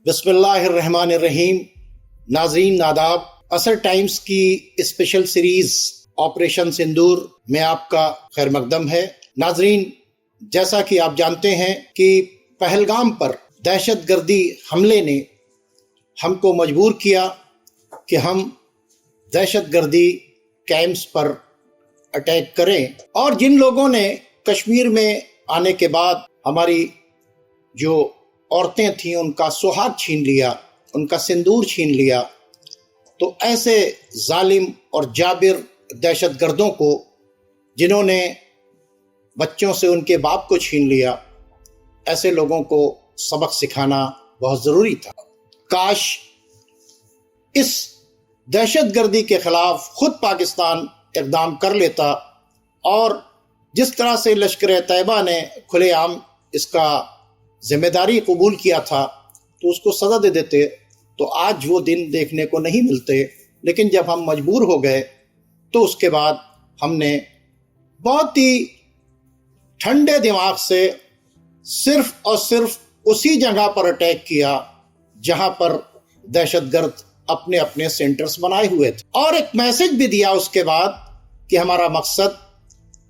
बिस्मिल्लाहिर्रहमानिर्रहीम। नाजरीन नादाब, असर टाइम्स की स्पेशल सीरीज ऑपरेशन सिंदूर में आपका खैर मकदम है। नाजरीन, जैसा कि आप जानते हैं कि पहलगाम पर दहशतगर्दी हमले ने हमको मजबूर किया कि हम दहशतगर्दी कैंप्स पर अटैक करें, और जिन लोगों ने कश्मीर में आने के बाद हमारी जो औरतें थीं उनका सुहाग छीन लिया, उनका सिंदूर छीन लिया, तो ऐसे जालिम और जाबिर दहशतगर्दों को, जिन्होंने बच्चों से उनके बाप को छीन लिया, ऐसे लोगों को सबक सिखाना बहुत ज़रूरी था। काश इस दहशतगर्दी के खिलाफ खुद पाकिस्तान इक़दाम कर लेता और जिस तरह से लश्कर तैयबा ने खुलेआम इसका जिम्मेदारी कबूल किया था तो उसको सज़ा दे देते, तो आज वो दिन देखने को नहीं मिलते। लेकिन जब हम मजबूर हो गए तो उसके बाद हमने बहुत ही ठंडे दिमाग से सिर्फ और सिर्फ उसी जगह पर अटैक किया जहां पर दहशतगर्द अपने अपने सेंटर्स बनाए हुए थे, और एक मैसेज भी दिया उसके बाद कि हमारा मकसद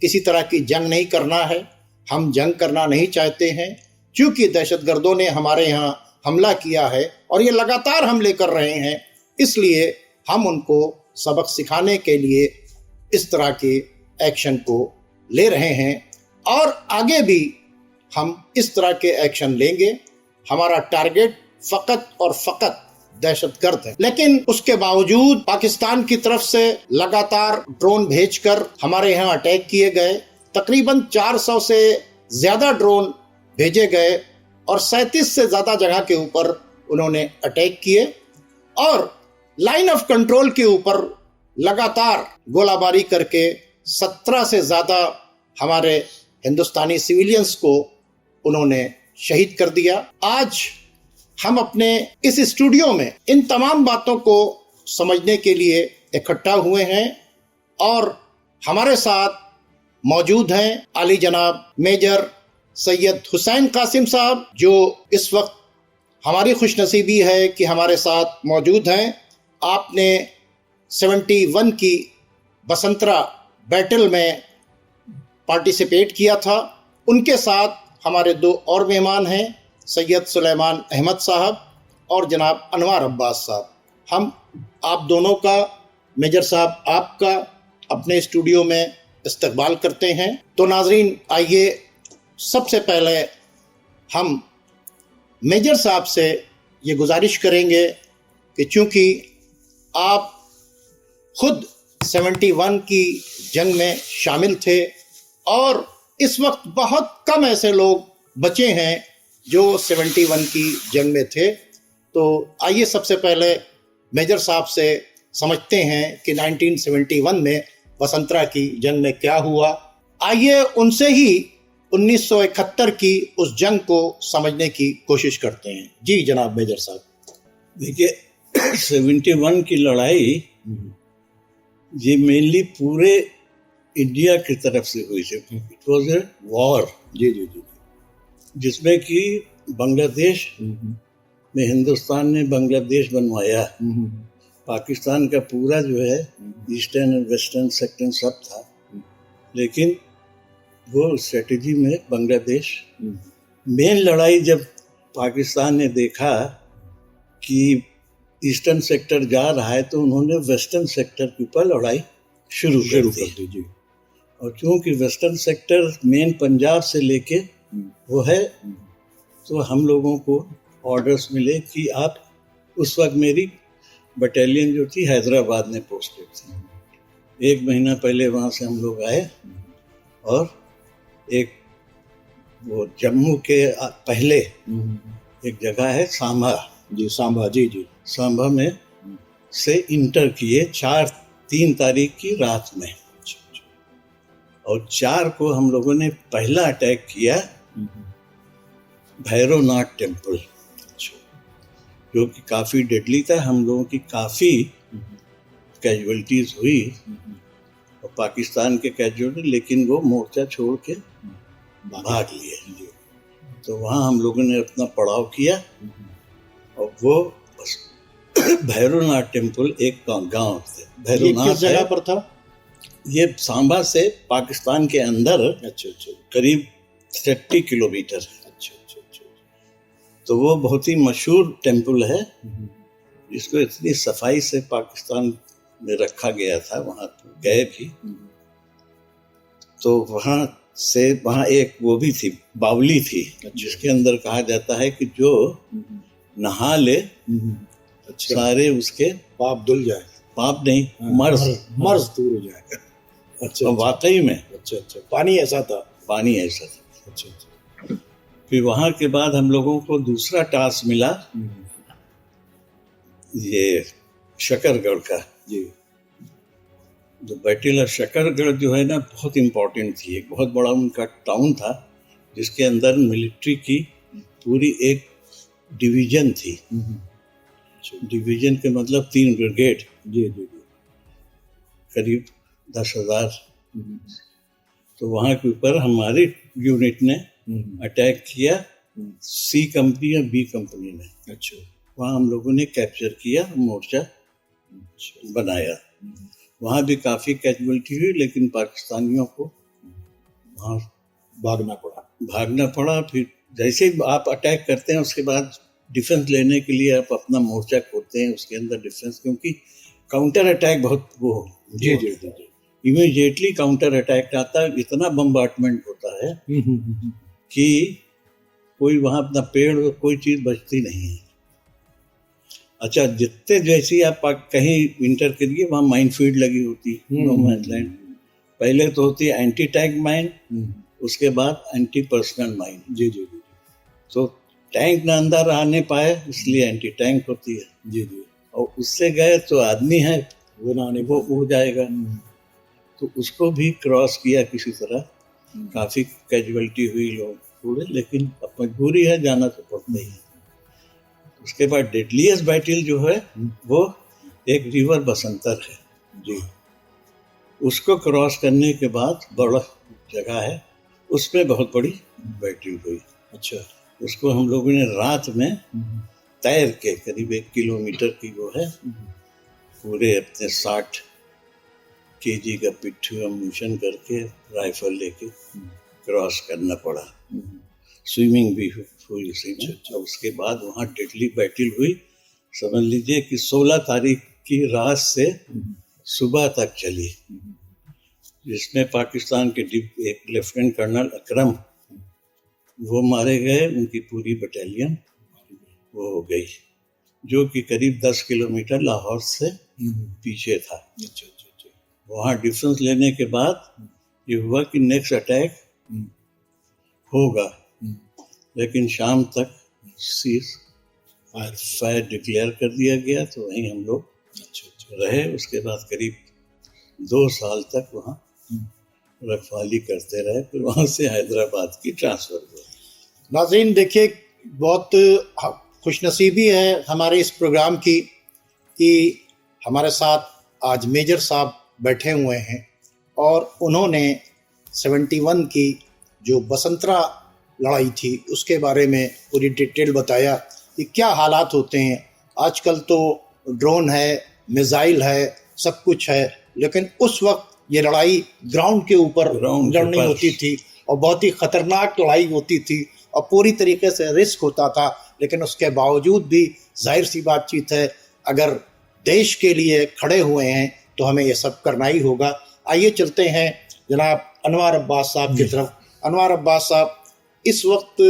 किसी तरह की जंग नहीं करना है, हम जंग करना नहीं चाहते हैं। क्योंकि दहशतगर्दों ने हमारे यहाँ हमला किया है और ये लगातार हमले कर रहे हैं, इसलिए हम उनको सबक सिखाने के लिए इस तरह के एक्शन को ले रहे हैं और आगे भी हम इस तरह के एक्शन लेंगे। हमारा टारगेट फ़कत और फ़कत दहशतगर्द है, लेकिन उसके बावजूद पाकिस्तान की तरफ से लगातार ड्रोन भेजकर हमारे यहाँ अटैक किए गए। तकरीबन 400 से ज़्यादा ड्रोन भेजे गए और 37 से ज़्यादा जगह के ऊपर उन्होंने अटैक किए, और लाइन ऑफ कंट्रोल के ऊपर लगातार गोलाबारी करके 17 से ज़्यादा हमारे हिंदुस्तानी सिविलियंस को उन्होंने शहीद कर दिया। आज हम अपने इस स्टूडियो में इन तमाम बातों को समझने के लिए इकट्ठा हुए हैं, और हमारे साथ मौजूद हैं आली जनाब मेजर सैयद हुसैन कासिम साहब, जो इस वक्त हमारी खुशनसीबी है कि हमारे साथ मौजूद हैं। आपने 71 की बसंतरा बैटल में पार्टिसिपेट किया था। उनके साथ हमारे दो और मेहमान हैं, सैयद सुलेमान अहमद साहब और जनाब अनवार अब्बास साहब। हम आप दोनों का, मेजर साहब आपका, अपने स्टूडियो में इस्तकबाल करते हैं। तो नाजरीन, आइए सबसे पहले हम मेजर साहब से ये गुजारिश करेंगे कि चूँकि आप खुद 71 की जंग में शामिल थे और इस वक्त बहुत कम ऐसे लोग बचे हैं जो 71 की जंग में थे, तो आइए सबसे पहले मेजर साहब से समझते हैं कि 1971 में बसंतरा की जंग में क्या हुआ। आइए उनसे ही 1971 की उस जंग को समझने की कोशिश करते हैं। जी जनाब मेजर साहब। देखिए, 71 की लड़ाई ये मेनली पूरे इंडिया की तरफ से हुई थी। इट वॉज ए वॉर, जी, जिसमें कि बांग्लादेश में हिंदुस्तान ने बांग्लादेश बनवाया। पाकिस्तान का पूरा जो है ईस्टर्न और वेस्टर्न सेक्टर सब था, लेकिन वो स्ट्रेटजी में बांग्लादेश। मेन लड़ाई जब पाकिस्तान ने देखा कि ईस्टर्न सेक्टर जा रहा है तो उन्होंने वेस्टर्न सेक्टर के ऊपर लड़ाई शुरू कर दी। और चूँकि वेस्टर्न सेक्टर मेन पंजाब से लेके वो है, तो हम लोगों को ऑर्डर्स मिले कि आप, उस वक्त मेरी बटालियन जो थी हैदराबाद में पोस्टेड थी। 1 महीना पहले वहाँ से हम लोग आए, और एक वो जम्मू के पहले एक जगह है सांभा, जी, सांभा में से इंटर किए 3 तारीख की रात में, और 4 को हम लोगों ने पहला अटैक किया भैरवनाथ टेम्पल, जो कि काफ़ी डेडली था। हम लोगों की काफ़ी कैजुअल्टीज हुई और पाकिस्तान के कैजुअल्टी, लेकिन वो मोर्चा छोड़ के भाग लिए। तो वहाँ हम लोगों ने अपना पड़ाव किया और वो भैरवनाथ टेम्पल एक गांव थे, ये भैरवनाथ किस जगह है। पर था? ये सांबा से पाकिस्तान के अंदर अच्छा अच्छा करीब 30 किलोमीटर है। अच्छा अच्छा अच्छा। तो वो बहुत ही मशहूर टेम्पल है, हम्म, जिसको इतनी सफाई से पाकिस्तान में रखा गया था, वहाँ गए भी। हम्म, तो वहाँ एक वो भी थी, बावली थी, अच्छा। जिसके अंदर कहा जाता है कि जो हम्म, नहा ले अच्छा, सारे उसके पाप धुल जाए, पाप नहीं, हाँ, मर्ज मर्ज दूर हो जाएगा। अच्छा और अच्छा वाकई में अच्छा अच्छा, पानी ऐसा था। पानी ऐसा था। अच्छा अच्छा। फिर वहाँ के बाद हम लोगों को दूसरा टास्क मिला, ये शकरगढ़ का। जी जो बैटल ऑफ शकरगढ़ जो है ना, बहुत इम्पोर्टेंट थी, एक बहुत बड़ा उनका टाउन था, जिसके अंदर मिलिट्री की पूरी एक डिवीजन थी। अच्छा, डिवीजन के मतलब 3 ब्रिगेड, जी जी जी। करीब 10,000। तो वहाँ के ऊपर हमारी यूनिट ने अटैक किया, सी कंपनी और बी कंपनी ने। अच्छा वहाँ हम लोगों ने कैप्चर किया, मोर्चा बनाया। वहाँ भी काफ़ी कैजुअलिटी हुई, लेकिन पाकिस्तानियों को वहाँ भागना पड़ा। फिर जैसे ही आप अटैक करते हैं, उसके बाद डिफेंस लेने के लिए आप अपना मोर्चा खोलते हैं, उसके अंदर डिफेंस, क्योंकि काउंटर अटैक बहुत वो जी जी जी जी। इमीडिएटली काउंटर अटैक आता है। इतना बम्बार्टमेंट होता है कि कोई वहाँ अपना पेड़ और कोई चीज़ बचती नहीं है। अच्छा, जितने जैसे ही आप कहीं इंटर करिए, वहाँ माइन फील्ड लगी होती है, नो मैंस लैंड। पहले तो होती है एंटी टैंक माइन, उसके बाद एंटी पर्सनल माइन। जी जी जी तो टैंक ना अंदर आने पाए, इसलिए एंटी टैंक होती है। जी जी। और उससे गए तो आदमी है, वो ना आने वो उड़ जाएगा। तो उसको भी क्रॉस किया किसी तरह। काफ़ी कैजुअलिटी हुई, लोग उड़े, लेकिन अब मजबूरी है, जाना तो पड़ता ही है। उसके बाद डेडलीस्ट बैटल जो है, वो एक रिवर बसंतर है जी। उसको क्रॉस करने के बाद बड़ा जगह है, उसमें बहुत बड़ी बैटल हुई। अच्छा। उसको हम लोगों ने रात में तैर के, करीब 1 किलोमीटर की वो है, पूरे अपने 60 केजी का पिट्ठू अम्यूशन करके, राइफल लेके क्रॉस करना पड़ा। स्विमिंग भी हुई उसी में। अच्छा। उसके बाद वहाँ डेडली बैटल हुई। समझ लीजिए कि 16 तारीख की रात से सुबह तक चली, जिसमें पाकिस्तान के एक लेफ्टिनेंट कर्नल अकरम, वो मारे गए, उनकी पूरी बटालियन वो हो गई, जो कि करीब 10 किलोमीटर लाहौर से पीछे था। अच्छा अच्छा अच्छा। वहाँ डिफेंस लेने के बाद ये हुआ कि नेक्स्ट अटैक होगा, लेकिन शाम तक सीज फायर डिक्लेयर कर दिया गया। तो वहीं हम लोग रहे। उसके बाद करीब 2 साल तक वहाँ रखवाली करते रहे। फिर वहाँ से हैदराबाद की ट्रांसफ़र हुआ। नाज़रीन देखिए, बहुत खुशनसीबी है हमारे इस प्रोग्राम की कि हमारे साथ आज मेजर साहब बैठे हुए हैं और उन्होंने 71 की जो बसंतरा लड़ाई थी उसके बारे में पूरी डिटेल बताया कि क्या हालात होते हैं। आजकल तो ड्रोन है, मिसाइल है, सब कुछ है, लेकिन उस वक्त ये लड़ाई ग्राउंड के ऊपर लड़नी होती थी और बहुत ही ख़तरनाक लड़ाई होती थी और पूरी तरीके से रिस्क होता था। लेकिन उसके बावजूद भी जाहिर सी बातचीत है, अगर देश के लिए खड़े हुए हैं तो हमें ये सब करना ही होगा। आइए चलते हैं जनाब अनवर अब्बास साहब की तरफ। अनवर अब्बास साहब, इस वक्त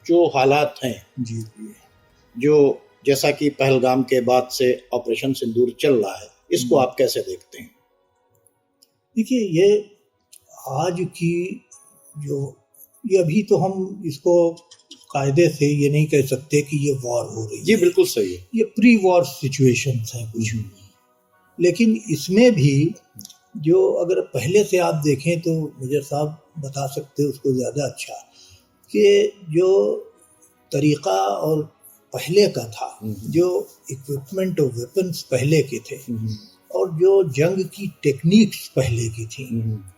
जो हालात हैं जी, जो जैसा कि पहलगाम के बाद से ऑपरेशन सिंदूर चल रहा है, इसको आप कैसे देखते हैं? देखिए, ये आज की जो ये अभी तो हम इसको कायदे से ये नहीं कह सकते कि ये वॉर हो रही है। जी बिल्कुल सही है। ये प्री वॉर सिचुएशंस हैं कुछ, लेकिन इसमें भी जो अगर पहले से आप देखें तो मेजर साहब बता सकते हैं उसको ज़्यादा अच्छा, कि जो तरीक़ा और पहले का था, जो इक्विपमेंट और वेपन्स पहले के थे और जो जंग की टेक्निक्स पहले की थी,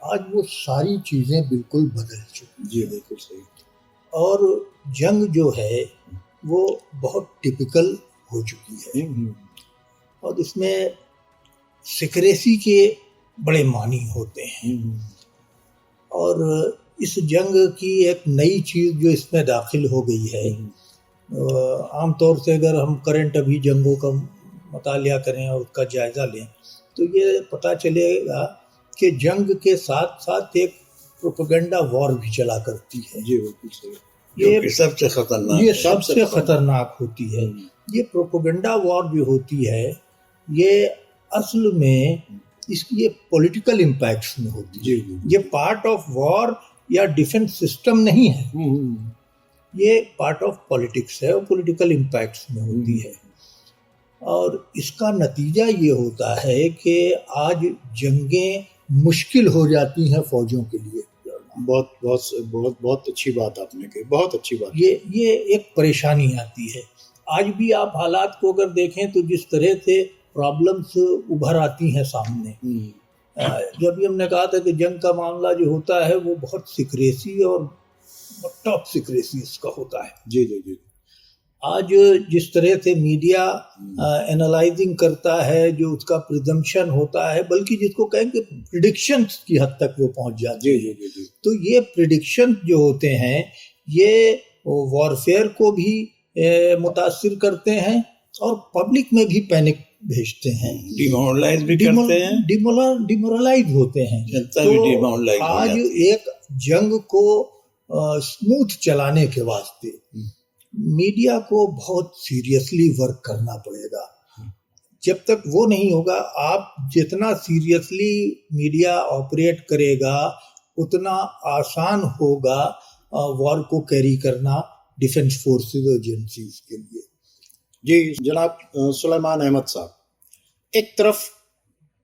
आज वो सारी चीज़ें बिल्कुल बदल चुकी। जी बिल्कुल सही। और जंग जो है वो बहुत टिपिकल हो चुकी है और इसमें सिक्रेसी के बड़े मानी होते हैं और इस जंग की एक नई चीज़ जो इसमें दाखिल हो गई है, आमतौर से अगर हम करंट अभी जंगों का मुतालिया करें और उसका जायज़ा लें तो ये पता चलेगा कि जंग के साथ साथ एक प्रोपेगेंडा वॉर भी चला करती है। जी बिल्कुल सही। ये सबसे खतरनाक, ये सबसे खतरनाक होती है। ये प्रोपेगेंडा वॉर जो होती है ये असल में इसकी ये पॉलिटिकल इम्पैक्ट्स में होती है। ये पार्ट ऑफ वॉर या डिफेंस सिस्टम नहीं है, ये पार्ट ऑफ पॉलिटिक्स है और पॉलिटिकल इम्पैक्ट्स में होती है। और इसका नतीजा ये होता है कि आज जंगें मुश्किल हो जाती हैं फौजों के लिए। बहुत बहुत बहुत बहुत अच्छी बात आपने कही, बहुत अच्छी बात। ये एक परेशानी आती है। आज भी आप हालात को अगर देखें तो जिस तरह से प्रॉब्लम्स उभर आती हैं सामने, जब भी हमने कहा था कि जंग का मामला जो होता है वो बहुत सिक्रेसी और टॉप सिक्रेसी इसका होता है। जी जी जी। आज जिस तरह से मीडिया एनालाइजिंग करता है, जो उसका प्रिजम्पशन होता है, बल्कि जिसको कहेंगे प्रिडिक्शंस की हद तक वो पहुंच जाते हैं। जी। तो ये प्रिडिक्शन जो होते हैं ये वॉरफेयर को भी मुतासिर करते हैं और पब्लिक में भी पैनिक भेजते हैं, डिमोरलाइज भी करते हैं, डिमोरलाइज होते हैं। तो आज एक जंग को स्मूथ चलाने के वास्ते मीडिया को बहुत सीरियसली वर्क करना पड़ेगा। जब तक वो नहीं होगा, आप जितना सीरियसली मीडिया ऑपरेट करेगा उतना आसान होगा वॉर को कैरी करना डिफेंस फोर्सेस और एजेंसीज के लिए। जी जनाब सुलेमान अहमद साहब, एक तरफ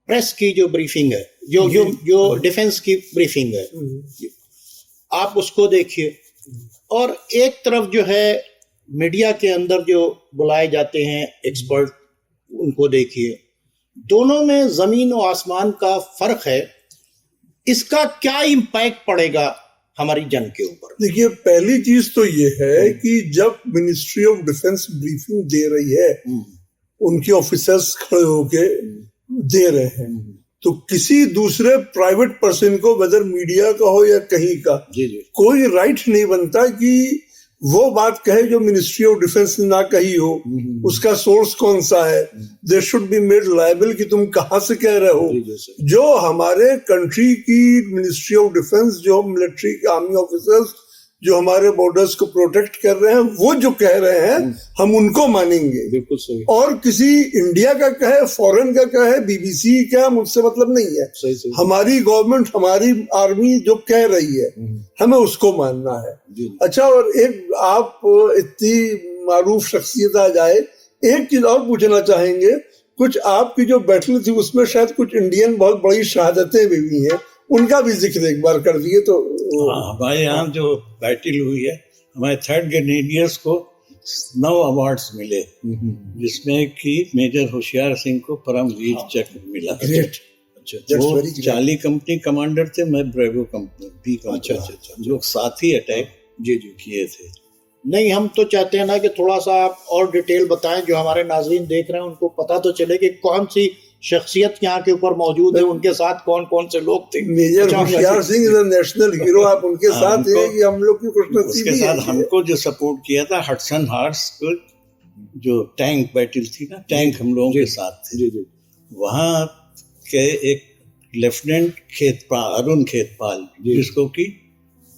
प्रेस की जो ब्रीफिंग है, जो डिफेंस की ब्रीफिंग है, आप उसको देखिए, और एक तरफ जो है मीडिया के अंदर जो बुलाए जाते हैं एक्सपर्ट, उनको देखिए। दोनों में जमीन और आसमान का फर्क है। इसका क्या इम्पैक्ट पड़ेगा हमारी जंग के ऊपर? देखिए, पहली चीज तो ये है कि जब मिनिस्ट्री ऑफ डिफेंस ब्रीफिंग दे रही है, उनके ऑफिसर्स खड़े होके दे रहे हैं, तो किसी दूसरे प्राइवेट पर्सन को, वेदर मीडिया का हो या कहीं का, कोई राइट नहीं बनता कि वो बात कहे जो मिनिस्ट्री ऑफ डिफेंस ने ना कही हो। उसका सोर्स कौन सा है? They should be made liable कि तुम कहां से कह रहे हो। जो हमारे कंट्री की मिनिस्ट्री ऑफ डिफेंस, जो मिलिट्री आर्मी ऑफिसर्स जो हमारे बॉर्डर्स को प्रोटेक्ट कर रहे हैं, वो जो कह रहे हैं हम उनको मानेंगे। बिल्कुल सही। और किसी इंडिया का कहे, फॉरेन का कहे, बीबीसी का, मुझसे मतलब नहीं है। सही। हमारी गवर्नमेंट, हमारी आर्मी जो कह रही है हमें उसको मानना है। अच्छा, और एक आप इतनी मारूफ शख्सियत आ जाए, एक चीज और पूछना चाहेंगे, कुछ आपकी जो बैटल थी उसमें शायद कुछ इंडियन बहुत बड़ी शहादतें भी हुई हैं, उनका भी जिक्र एक बार कर दिए तो। हमारे यहाँ जो बैटल हुई है, हमारे 3rd ग्रेनेडियर्स को 9 अवार्ड्स मिले, जिसमें कि मेजर होशियार सिंह को परमवीर चक्र मिला। ग्रेट। अच्छा, वो चार्ली कंपनी कमांडर थे, मैं ब्रेवो कंपनी बी कंपनी। अच्छा, लोग साथ ही अटैक जी किए थे। नहीं, हम तो चाहते हैं ना कि थोड़ा सा आप और डिटेल बताएं, जो हमारे नाजरीन देख रहे हैं उनको पता तो चले कि कौन सी शख्सियत यहाँ के ऊपर मौजूद है, उनके साथ कौन कौन से लोग थे। Major Hoshiyar Singh is a national hero, आप उनके साथ हैं कि हम लोग की खुशनसीबी उसके साथ हमको जो सपोर्ट किया था हडसन हार्स को, जो टैंक बैटल थी ना, टैंक हम लोगों के साथ थे। जी। वहाँ के एक लेफ्टिनेंट खेतपाल, अरुण खेतपाल, जिसको कि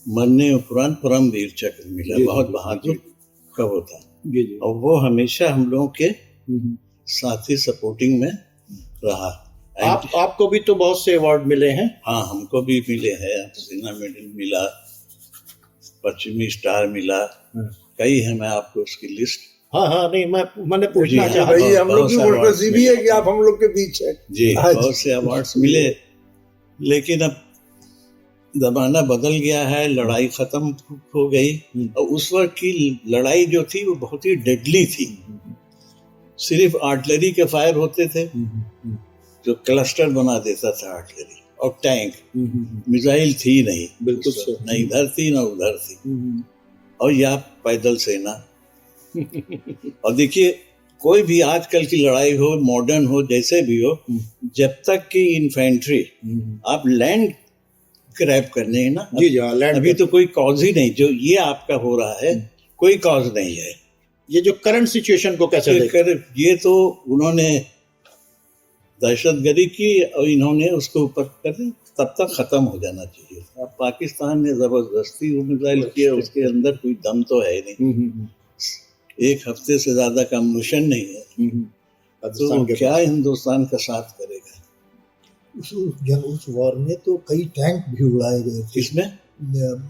मरने उपरांत परमवीर चक्र मिला, बहुत बहादुर कब था। और वो हमेशा हम लोगों के साथ ही सपोर्टिंग में रहा। आपको भी तो बहुत से अवार्ड मिले हैं। हाँ, हमको भी मिले हैं। सेना मेडल मिला, पश्चिमी स्टार मिला, कई है, मैं आपको उसकी लिस्ट। हाँ, नहीं, मैंने पूछना चाहा। भाई, हम लोग की खुशनसीबी है कि आप हम लोग के बीच है। जी, बहुत से अवार्ड्स मिले, लेकिन अब जमाना बदल गया है, लड़ाई खत्म हो गई। और उस वक्त की लड़ाई जो थी वो बहुत ही डेडली थी। सिर्फ आर्टिलरी के फायर होते थे, जो क्लस्टर बना देता था आर्टिलरी, और टैंक, मिसाइल थी नहीं, बिल्कुल न इधर थी न उधर थी, और या पैदल सेना। और देखिए, कोई भी आजकल की लड़ाई हो, मॉडर्न हो, जैसे भी हो, जब तक कि इन्फेंट्री आप लैंड ग्रैब करने हैं ना, जी जी हाँ, लैंड अभी तो कोई कॉज ही नहीं, जो ये आपका हो रहा है कोई कॉज नहीं है। ये जो करंट सिचुएशन को कैसे देखते हैं? ये तो उन्होंने दहशतगर्दी की और इन्होंने उसके ऊपर कर दी, तब तक खत्म हो जाना चाहिए। अब पाकिस्तान ने जबरदस्ती मिसाइल किया, उसके अंदर कोई दम तो है नहीं, एक हफ्ते से ज्यादा का मिशन नहीं है, तो क्या हिंदुस्तान का साथ करेगा? उस वॉर में तो कई टैंक भी उड़ाए गए थे। इसमें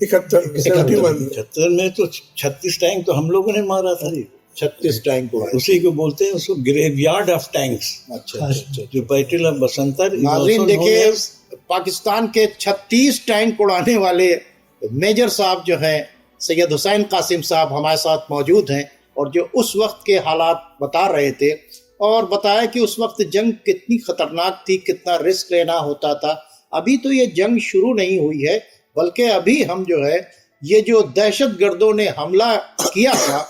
71 में तो 36 टैंक तो हम लोगों ने मारा था। 36 टैंक उड़ाए। उसी को बोलते हैं, उसको ग्रेवयार्ड ऑफ टैंक्स। अच्छा, जो बैटल ऑफ बसंतर। नाज़रीन देखिए, पाकिस्तान के 36 टैंक उड़ाने वाले मेजर साहब जो हैं सैयद हुसैन कासिम साहब हमारे साथ मौजूद हैं, और जो उस वक्त के हालात बता रहे थे और बताया कि उस वक्त जंग कितनी खतरनाक थी, कितना रिस्क लेना होता था। अभी तो ये जंग शुरू नहीं हुई है, बल्कि अभी हम जो है ये जो दहशतगर्दों ने हमला किया था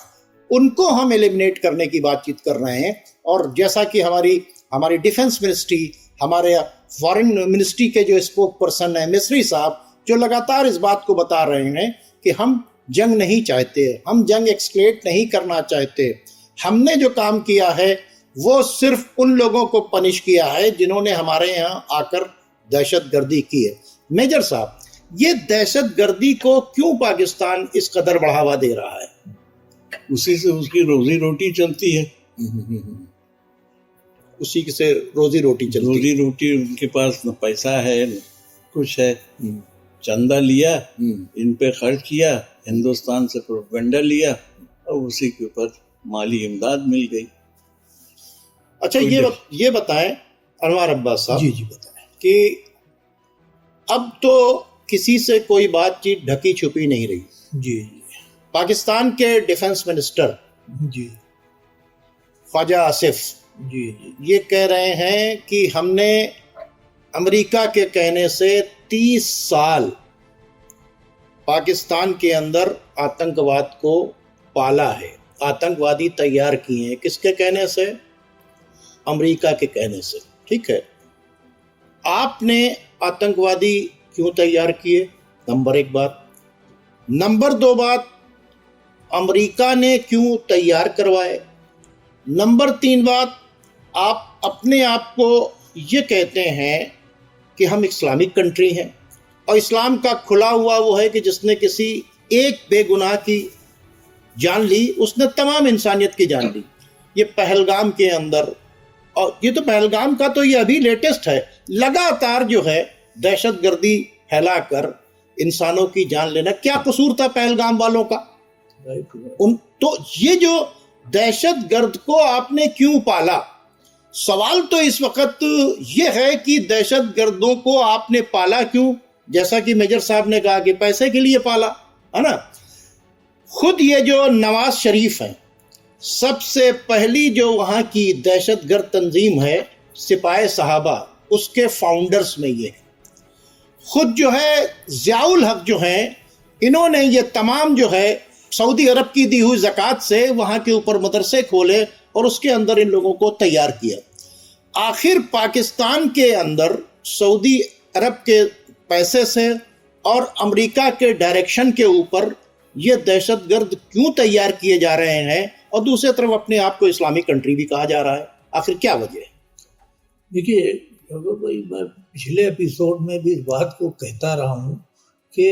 उनको हम एलिमिनेट करने की बातचीत कर रहे हैं। और जैसा कि हमारी डिफेंस मिनिस्ट्री, हमारे फॉरेन मिनिस्ट्री के जो स्पोक पर्सन है मिस्री साहब, जो लगातार इस बात को बता रहे हैं कि हम जंग नहीं चाहते, हम जंग एक्सक्लेट नहीं करना चाहते। हमने जो काम किया है वो सिर्फ उन लोगों को पनिश किया है जिन्होंने हमारे यहाँ आकर दहशतगर्दी की है। मेजर साहब, ये दहशतगर्दी को क्यों पाकिस्तान इस कदर बढ़ावा दे रहा है? उसी से उसकी रोजी रोटी चलती है। उसी से रोजी रोटी चलती है। रोजी रोटी, उनके पास न पैसा है न कुछ है, चंदा लिया, इन पे खर्च किया, हिंदुस्तान से प्रोपेगेंडा लिया और उसी के ऊपर माली इमदाद मिल गई। अच्छा, ये बताएं अनवर अब्बास साहब, जी बताएं कि अब तो किसी से कोई बातचीत ढकी छुपी नहीं रही। जी पाकिस्तान के डिफेंस मिनिस्टर जी ख्वाजा आसिफ जी ये कह रहे हैं कि हमने अमेरिका के कहने से 30 साल पाकिस्तान के अंदर आतंकवाद को पाला है, आतंकवादी तैयार किए हैं। किसके कहने से? अमेरिका के कहने से। ठीक है, आपने आतंकवादी क्यों तैयार किए? नंबर 1 बात। नंबर 2 बात, अमेरिका ने क्यों तैयार करवाए? नंबर 3 बात, आप अपने आप को ये कहते हैं कि हम इस्लामिक कंट्री हैं, और इस्लाम का खुला हुआ वो है कि जिसने किसी एक बेगुनाह की जान ली उसने तमाम इंसानियत की जान ली। ये पहलगाम के अंदर, और ये तो पहलगाम का तो ये अभी लेटेस्ट है, लगातार जो है दहशतगर्दी फैलाकर इंसानों की जान लेना। क्या कसूर था पहलगाम वालों का? तो ये जो दहशतगर्द को आपने क्यों पाला? सवाल तो इस वक्त ये है कि दहशतगर्दों को आपने पाला क्यों? जैसा कि मेजर साहब ने कहा कि पैसे के लिए पाला, है ना। खुद ये जो नवाज शरीफ है, सबसे पहली जो वहाँ की दहशतगर्द तंजीम है सिपाही साहबा, उसके फाउंडर्स में ये है। खुद जो है ज़ियाउल हक जो हैं, इन्होंने ये तमाम जो है सऊदी अरब की दी हुई ज़कात से वहाँ के ऊपर मदरसे खोले और उसके अंदर इन लोगों को तैयार किया। आखिर पाकिस्तान के अंदर सऊदी अरब के पैसे से और अमेरिका के डायरेक्शन के ऊपर ये दहशतगर्द क्यों तैयार किए जा रहे हैं, और दूसरी तरफ अपने आप को इस्लामिक कंट्री भी कहा जा रहा है? आखिर क्या वजह है? देखिए भाई, मैं पिछले एपिसोड में भी इस बात को कहता रहा हूँ कि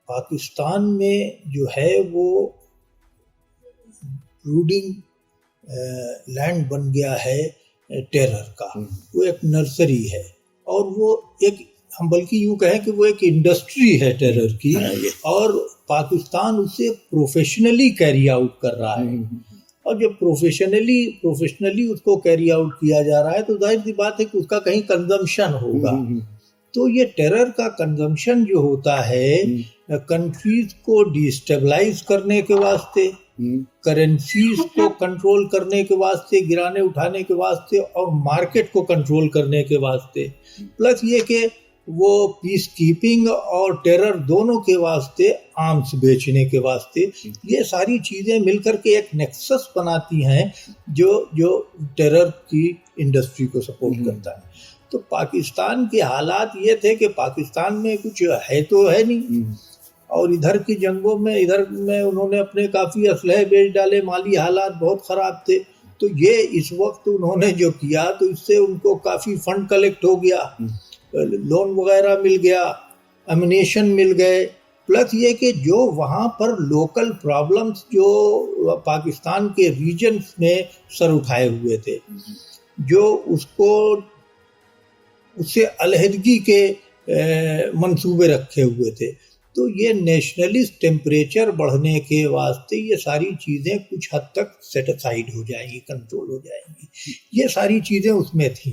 पाकिस्तान में जो है वो ब्रूडिंग लैंड बन गया है टेरर का। वो एक नर्सरी है, और वो एक, हम बल्कि यूँ कहें कि वो एक इंडस्ट्री है टेरर की, और पाकिस्तान उसे प्रोफेशनली कैरी आउट कर रहा है। और जब प्रोफेशनली उसको कैरी आउट किया जा रहा है तो जाहिर सी बात है कि उसका कहीं कंजम्पशन होगा। तो ये टेरर का कंजम्पशन जो होता है कंट्रीज को डिस्टेबलाइज करने के वास्ते, करेंसीज को कंट्रोल करने के वास्ते, गिराने उठाने के वास्ते, और मार्केट को कंट्रोल करने के वास्ते, प्लस ये कि वो पीस कीपिंग और टेरर दोनों के वास्ते, आर्म्स बेचने के वास्ते, ये सारी चीज़ें मिलकर के एक नेक्सस बनाती हैं जो टेरर की इंडस्ट्री को सपोर्ट करता है। तो पाकिस्तान के हालात ये थे कि पाकिस्तान में कुछ है तो है नहीं, और इधर की जंगों में इधर में उन्होंने अपने काफ़ी असलहे बेच डाले, माली हालात बहुत ख़राब थे। तो ये इस वक्त उन्होंने जो किया तो इससे उनको काफ़ी फंड कलेक्ट हो गया, लोन वगैरह मिल गया, एमिनेशन मिल गए, प्लस ये कि जो वहाँ पर लोकल प्रॉब्लम्स जो पाकिस्तान के रीजन्स में सर उठाए हुए थे, जो उससे अलहदगी के मंसूबे रखे हुए थे, तो ये नेशनलिस्ट टेम्परेचर बढ़ने के वास्ते ये सारी चीज़ें कुछ हद तक सेट असाइड हो जाएंगी, कंट्रोल हो जाएंगी। ये सारी चीज़ें उसमें थी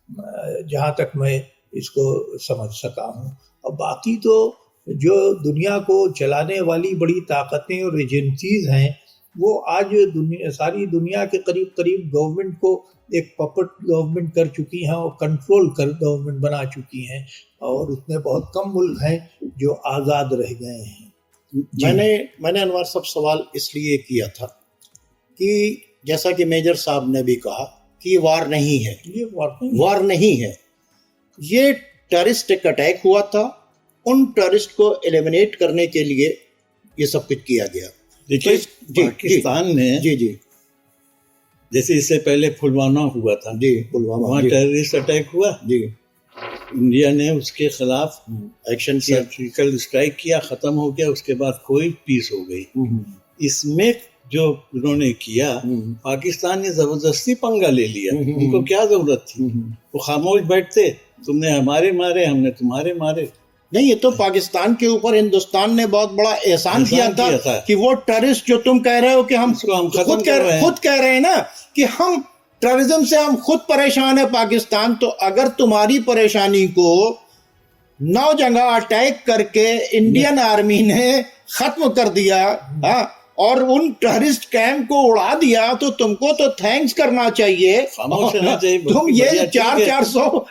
जहाँ तक मैं इसको समझ सका हूँ। और बाकी तो जो दुनिया को चलाने वाली बड़ी ताकतें और एजेंसीज हैं, वो आज सारी दुनिया के करीब करीब गवर्नमेंट को एक पपट गवर्नमेंट कर चुकी हैं और कंट्रोल कर गवर्नमेंट बना चुकी हैं, और उसमें बहुत कम मुल्क हैं जो आज़ाद रह गए हैं। मैंने अनवर साहब सवाल इसलिए किया था कि जैसा कि मेजर साहब ने भी कहा कि वार नहीं है, ये वार नहीं है, ये टेररिस्टिक अटैक हुआ था, उन टेररिस्ट को एलिमिनेट करने के लिए ये सब कुछ किया गया। देखिए पाकिस्तान ने जी जैसे इससे पहले पुलवामा हुआ था, पुलवामा वहाँ टेररिस्ट अटैक हुआ, इंडिया ने उसके खिलाफ एक्शन किया, सर्जिकल स्ट्राइक किया, खत्म हो गया, उसके बाद कोई पीस हो गई। इसमें जो उन्होंने किया, पाकिस्तान ने जबरदस्ती पंगा ले लिया। उनको क्या जरूरत थी? वो खामोश बैठते, तुमने हमारे मारे, हमने तुम्हारे मारे। नहीं, ये तो पाकिस्तान के ऊपर हिंदुस्तान ने बहुत बड़ा एहसान किया था कि वो टेररिस्ट जो तुम कह रहे हो कि हम खुद कह रहे हैं ना कि हम टेररिज्म से हम खुद परेशान है पाकिस्तान, तो अगर तुम्हारी परेशानी को 9 जगह अटैक करके इंडियन आर्मी ने खत्म कर दिया, हाँ, और उन टेररिस्ट कैंप को उड़ा दिया, तो तुमको तो थैंक्स करना चाहिए। तुम ये 400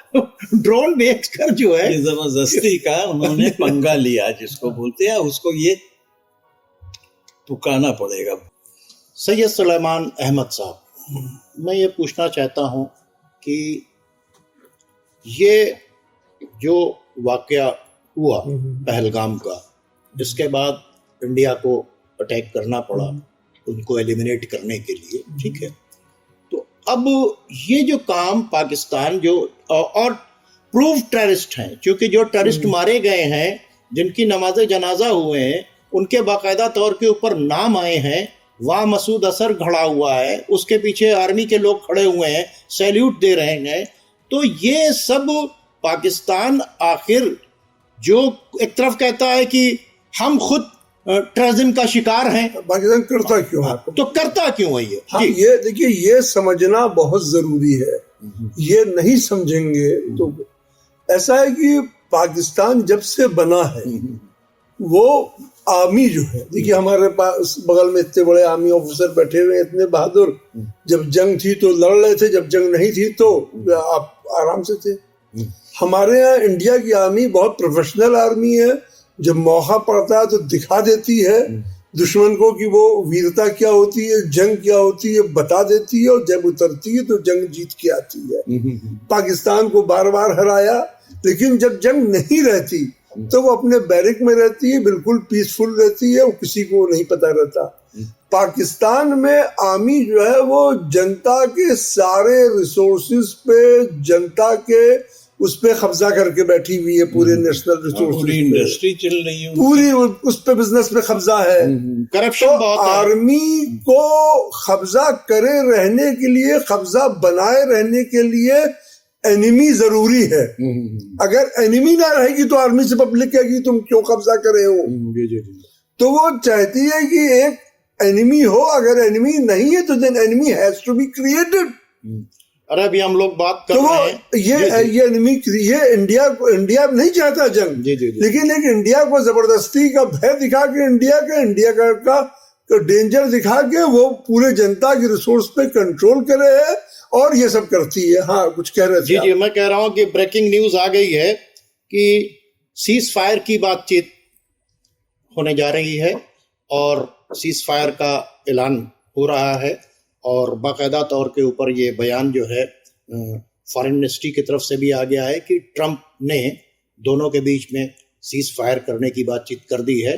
ड्रोन बेचकर जो है जबरदस्ती का उन्होंने पंगा लिया, जिसको बोलते हैं, उसको ये पुकाना पड़ेगा। सैयद सुलेमान अहमद साहब, मैं ये पूछना चाहता हूँ कि ये जो वाकया हुआ पहलगाम का, इसके बाद इंडिया को अटैक करना पड़ा उनको एलिमिनेट करने के लिए, ठीक है, तो अब ये जो काम पाकिस्तान जो और प्रूव टेररिस्ट हैं, क्योंकि जो टेररिस्ट मारे गए हैं, जिनकी नमाज जनाजा हुए हैं, उनके बाकायदा तौर के ऊपर नाम आए हैं, वहाँ मसूद अजहर खड़ा हुआ है, उसके पीछे आर्मी के लोग खड़े हुए हैं, सैल्यूट दे रहे हैं, तो ये सब पाकिस्तान आखिर जो एक तरफ कहता है कि हम खुद टेररिज्म का शिकार हैं, पाकिस्तान करता क्यों है? तो करता क्यों है ये? हाँ, ये देखिए, ये समझना बहुत जरूरी है। ये नहीं समझेंगे तो ऐसा है कि पाकिस्तान जब से बना है, वो आर्मी जो है, देखिए हमारे पास बगल में इतने बड़े आर्मी ऑफिसर बैठे हुए, इतने बहादुर, जब जंग थी तो लड़ रहे थे, जब जंग नहीं थी तो आप आराम से थे। हमारे यहाँ इंडिया की आर्मी बहुत प्रोफेशनल आर्मी है, जब मौका पड़ता है तो दिखा देती है दुश्मन को कि वो वीरता क्या होती है, जंग क्या होती है, बता देती है, और जब उतरती है तो जंग जीत के आती है। पाकिस्तान को बार बार हराया, लेकिन जब जंग नहीं रहती तो वो अपने बैरिक में रहती है, बिल्कुल पीसफुल रहती है, वो किसी को नहीं पता रहता। पाकिस्तान में आर्मी जो है वो जनता के सारे रिसोर्सेज पे, जनता के उस पे कब्जा करके बैठी हुई है, पूरे नेशनल रिसोर्स, पूरी इंडस्ट्री चल रही है, पूरी उस पे बिजनेस पे कब्जा है, करप्शन तो बहुत है। आर्मी को कब्जा करे रहने के लिए, कब्जा बनाए रहने के लिए एनिमी जरूरी है। अगर एनिमी ना रहेगी तो आर्मी से पब्लिक कहेगी तुम क्यों कब्जा करे हो। तो वो चाहती है कि एक एनिमी हो, अगर एनिमी नहीं है तो then enemy has to be created. अरे अभी हम लोग बात कर तो रहे हैं ये एनिमी, ये इंडिया नहीं चाहता जंग, लेकिन एक इंडिया को जबरदस्ती का भय दिखा के, इंडिया का डेंजर दिखा के वो पूरे जनता की रिसोर्स पे कंट्रोल करे है, और ये सब करती है। हाँ, कुछ कह रहे थे? जी, मैं कह रहा हूँ कि ब्रेकिंग न्यूज आ गई है कि सीज फायर की बातचीत होने जा रही है और सीज फायर का ऐलान हो रहा है और बाकायदा तौर के ऊपर ये बयान जो है फॉरेन मिनिस्ट्री की तरफ से भी आ गया है कि ट्रंप ने दोनों के बीच में सीज फायर करने की बातचीत कर दी है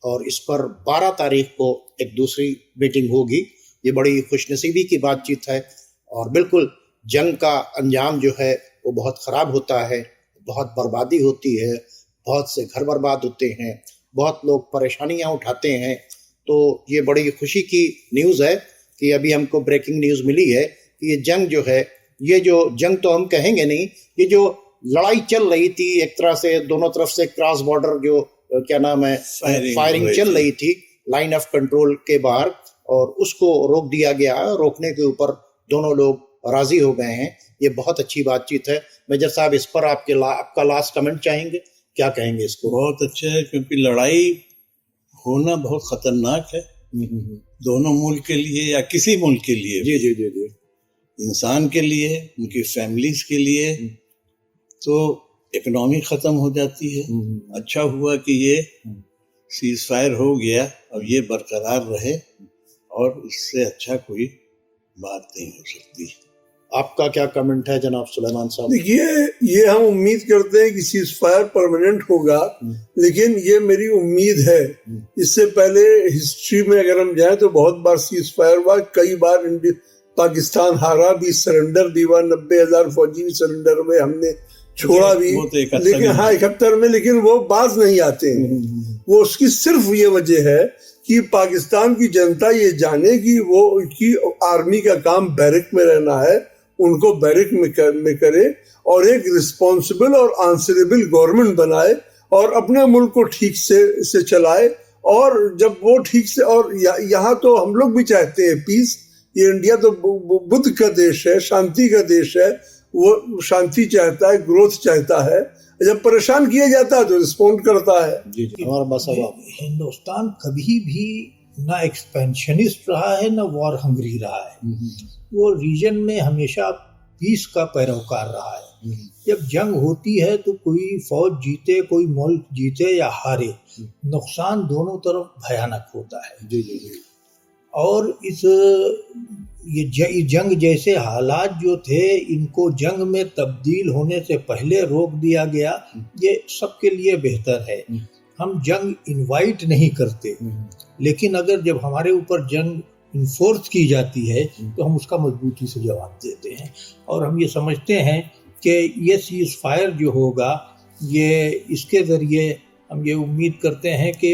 और इस पर 12 तारीख को एक दूसरी मीटिंग होगी। ये बड़ी खुशनसीबी की बातचीत है और बिल्कुल जंग का अंजाम जो है वो बहुत ख़राब होता है, बहुत बर्बादी होती है, बहुत से घर बर्बाद होते हैं, बहुत लोग परेशानियां उठाते हैं। तो ये बड़ी खुशी की न्यूज़ है कि अभी हमको ब्रेकिंग न्यूज़ मिली है कि ये जंग जो है, ये जो जंग तो हम कहेंगे नहीं, ये जो लड़ाई चल रही थी एक तरह से दोनों तरफ से क्रॉस बॉर्डर जो क्या नाम है फायरिंग चल रही थी लाइन ऑफ कंट्रोल के बाहर, और उसको रोक दिया गया। रोकने के ऊपर दोनों लोग राजी हो गए हैं। ये बहुत अच्छी बातचीत है। मेजर साहब, इस पर आपका लास्ट कमेंट चाहेंगे, क्या कहेंगे इसको? बहुत अच्छा है, क्योंकि लड़ाई होना बहुत खतरनाक है दोनों मुल्क के लिए या किसी मुल्क के लिए। जी जी जी जी। इंसान के लिए, उनकी फैमिलीज के लिए तो इकोनॉमी खत्म हो जाती है। अच्छा हुआ कि ये सीज फायर हो गया और ये बरकरार रहे, और इससे अच्छा कोई बात नहीं हो सकती। आपका क्या कमेंट है जनाब सुलेमान साहब? देखिए, ये हम उम्मीद करते हैं कि सीज फायर परमानेंट होगा, लेकिन ये मेरी उम्मीद है। इससे पहले हिस्ट्री में अगर हम जाएं तो बहुत बार सीज फायर हुआ, कई बार पाकिस्तान हारा भी, सरेंडर भी हुआ, 90,000 फौजी भी सरेंडर में हमने छोड़ा भी, लेकिन हाँ 71 में, लेकिन वो बाज नहीं आते हैं। वो उसकी सिर्फ ये वजह है कि पाकिस्तान की जनता ये जाने कि वो की आर्मी का काम बैरक में रहना है, उनको बैरक में करे और एक रिस्पॉन्सिबल और आंसरेबल गवर्नमेंट बनाए और अपने मुल्क को ठीक से चलाए। और जब वो ठीक से, और यहाँ तो हम लोग भी चाहते हैं पीस, ये इंडिया तो बुद्ध का देश है, शांति का देश है, वो शांति चाहता है, ग्रोथ चाहता है। जब परेशान किया जाता है तो रिस्पॉन्ड करता है। जी जी। हमारा बस हिंदुस्तान कभी भी ना एक्सपेंशनिस्ट रहा है ना वॉर हंग्री रहा है। वो रीजन में हमेशा पीस का पैरोकार रहा है। जब जंग होती है तो कोई फौज जीते, कोई मुल्क जीते या हारे, नुकसान दोनों तरफ भयानक होता है। जी जी जी। और ये जंग जैसे हालात जो थे, इनको जंग में तब्दील होने से पहले रोक दिया गया, ये सबके लिए बेहतर है। हम जंग इनवाइट नहीं करते, लेकिन अगर जब हमारे ऊपर जंग इन्फोर्स की जाती है तो हम उसका मजबूती से जवाब देते हैं। और हम ये समझते हैं कि ये सीज फायर जो होगा, ये इसके ज़रिए हम ये उम्मीद करते हैं कि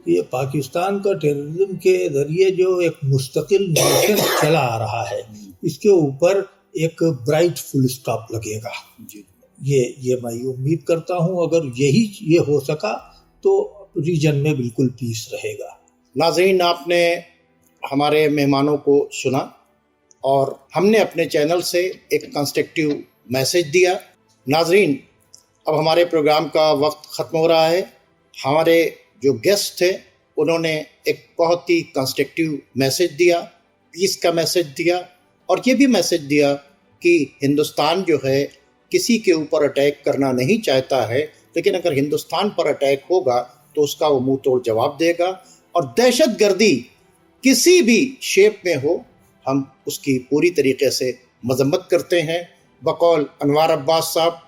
ये पाकिस्तान का टेररिज्म के ज़रिए जो एक मुस्तकिल नेशन चला आ रहा है, इसके ऊपर एक ब्राइट फुल स्टॉप लगेगा। ये मैं उम्मीद करता हूँ। अगर ये हो सका तो रीजन में बिल्कुल पीस रहेगा। नाज़रीन, आपने हमारे मेहमानों को सुना और हमने अपने चैनल से एक कंस्ट्रक्टिव मैसेज दिया। नाज़रीन, अब हमारे प्रोग्राम का वक्त ख़त्म हो रहा है। हमारे जो गेस्ट थे उन्होंने एक बहुत ही कंस्ट्रक्टिव मैसेज दिया, पीस का मैसेज दिया, और ये भी मैसेज दिया कि हिंदुस्तान जो है किसी के ऊपर अटैक करना नहीं चाहता है, लेकिन अगर हिंदुस्तान पर अटैक होगा तो उसका वो मुंह तोड़ जवाब देगा। और दहशतगर्दी किसी भी शेप में हो, हम उसकी पूरी तरीके से मजम्मत करते हैं। बकौल अनवार अब्बास साहब,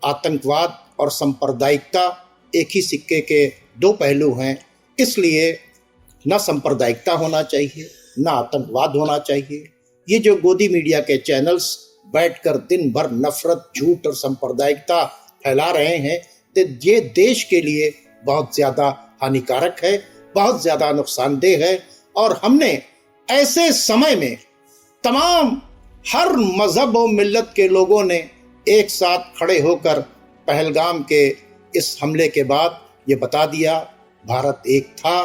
आतंकवाद और सांप्रदायिकता एक ही सिक्के के दो पहलू हैं, इसलिए ना सांप्रदायिकता होना चाहिए ना आतंकवाद होना चाहिए। ये जो गोदी मीडिया के चैनल्स बैठकर दिन भर नफरत, झूठ और सांप्रदायिकता फैला रहे हैं, तो ये देश के लिए बहुत ज़्यादा हानिकारक है, बहुत ज़्यादा नुकसानदेह है। और हमने ऐसे समय में तमाम हर मजहब और मिल्लत के लोगों ने एक साथ खड़े होकर पहलगाम के इस हमले के बाद ये बता दिया, भारत एक था,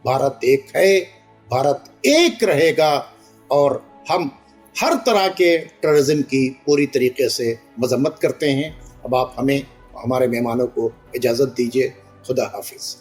भारत एक है, भारत एक रहेगा, और हम हर तरह के टेररिज्म की पूरी तरीके से मजम्मत करते हैं। अब आप हमें, हमारे मेहमानों को इजाज़त दीजिए। खुदा हाफिज़।